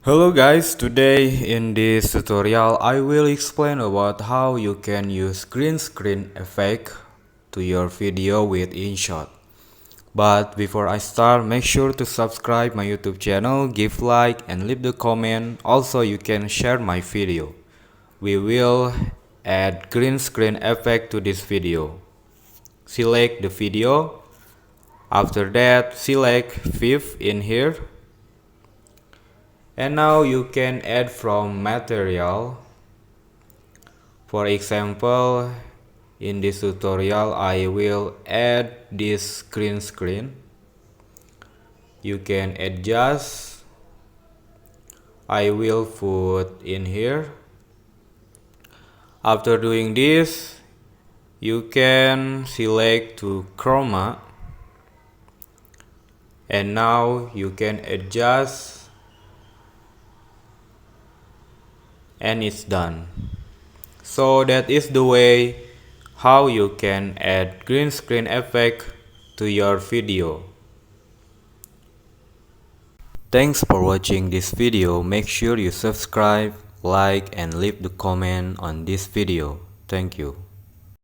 Hello guys, today in this tutorial I will explain about how you can use green screen effect to your video with InShot. But before I start, make sure to subscribe my YouTube channel, give like and leave the comment. Also you can share my video. We will add green screen effect to this video. Select the video. After that select fifth in here. And now you can add from material. For example, in this tutorial I will add this green screen. You can adjust. I will put in here. After doing this, you can select to chroma. And now you can adjust. And it's done. So that is the way how you can add green screen effect to your video. Thanks for watching this video. Make sure you subscribe, like and leave the comment on this video. Thank you.